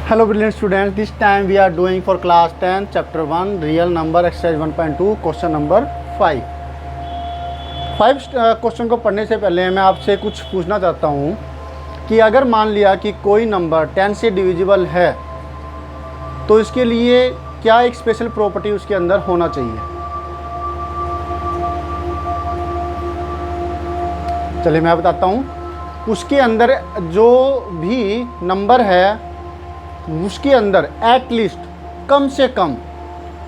Hello brilliant students, this time we are doing for class 10 chapter 1 real number exercise 1.2 question number 5 question को पढ़ने से पहले मैं आपसे कुछ पूछना चाहता हूँ कि अगर मान लिया कि कोई नंबर 10 से डिविजिबल है तो इसके लिए क्या एक स्पेशल प्रॉपर्टी उसके अंदर होना चाहिए। चलिए मैं बताता हूँ। उसके अंदर जो भी नंबर है उसके अंदर एटलीस्ट कम से कम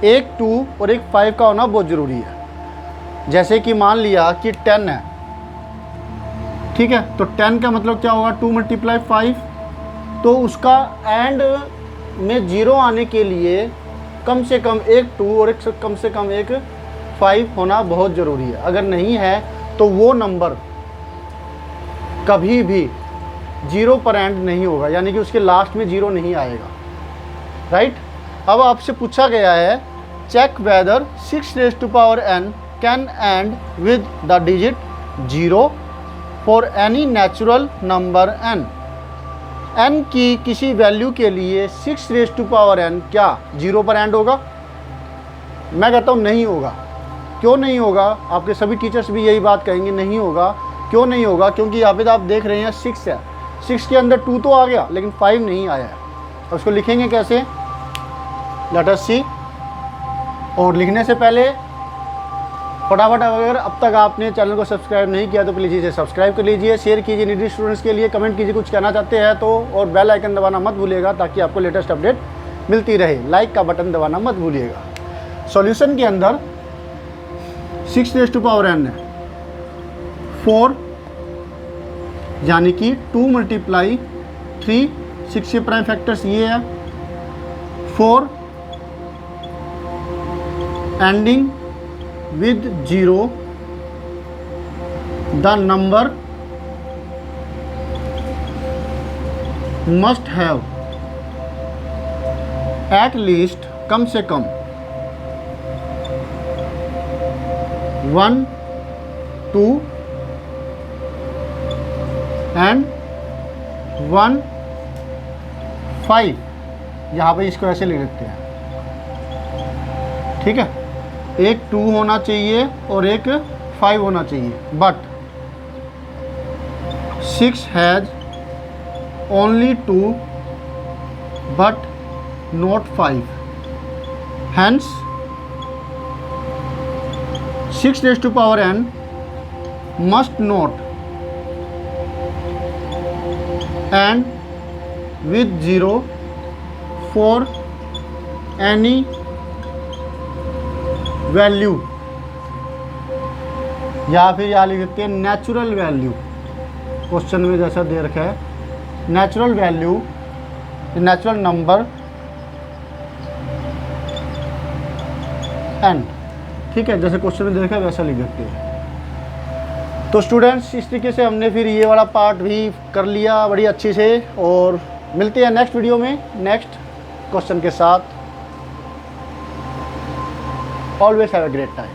एक 2 और एक 5 का होना बहुत ज़रूरी है। जैसे कि मान लिया कि 10 है, ठीक है, तो 10 का मतलब क्या होगा 2 × 5, तो उसका एंड में 0 आने के लिए कम से कम एक 2 और कम से कम एक 5 होना बहुत ज़रूरी है। अगर नहीं है तो वो नंबर कभी भी 0 पर एंड नहीं होगा, यानी कि उसके लास्ट में 0 नहीं आएगा। राइट। अब आपसे पूछा गया है check whether 6n can end with the digit 0 for any natural number n की किसी वैल्यू के लिए 6n क्या 0 पर एंड होगा। मैं कहता हूँ नहीं होगा। क्यों नहीं होगा? आपके सभी टीचर्स भी यही बात कहेंगे नहीं होगा। क्यों नहीं होगा? क्योंकि यहाँ पे तो आप देख रहे हैं 6 है, 6 के अंदर 2 तो आ गया लेकिन 5 नहीं आया है। उसको लिखेंगे कैसे? लेट अस सी। और लिखने से पहले फटाफट अगर अब तक आपने चैनल को सब्सक्राइब नहीं किया तो प्लीज़ इसे सब्सक्राइब कर लीजिए, शेयर कीजिए नीडी स्टूडेंट्स के लिए, कमेंट कीजिए कुछ कहना चाहते हैं तो, और बेल आइकन दबाना मत भूलिएगा ताकि आपको लेटेस्ट अपडेट मिलती रहे। लाइक का बटन दबाना मत भूलिएगा। सॉल्यूशन के अंदर 6n है 4, यानी कि 2 × 3, 6 के प्राइम फैक्टर्स ये है 4 ending with 0 the number must have at least कम से कम 1 2 एंड 1 5। यहाँ पे इसको ऐसे लिख देते हैं, ठीक है। एक 2 होना चाहिए और एक 5 होना चाहिए, but 6 has only 2 but not 5, hence 6n must not and with 0 for any value, या फिर यहाँ लिख देते हैं नेचुरल वैल्यू। क्वेश्चन में जैसा दे रखा है natural value, natural number n, ठीक है, जैसे क्वेश्चन में दे रखा है वैसा लिख देते हैं। तो स्टूडेंट्स इस तरीके से हमने फिर ये वाला पार्ट भी कर लिया बड़ी अच्छी से, और मिलते हैं नेक्स्ट वीडियो में नेक्स्ट क्वेश्चन के साथ। Always have a great time.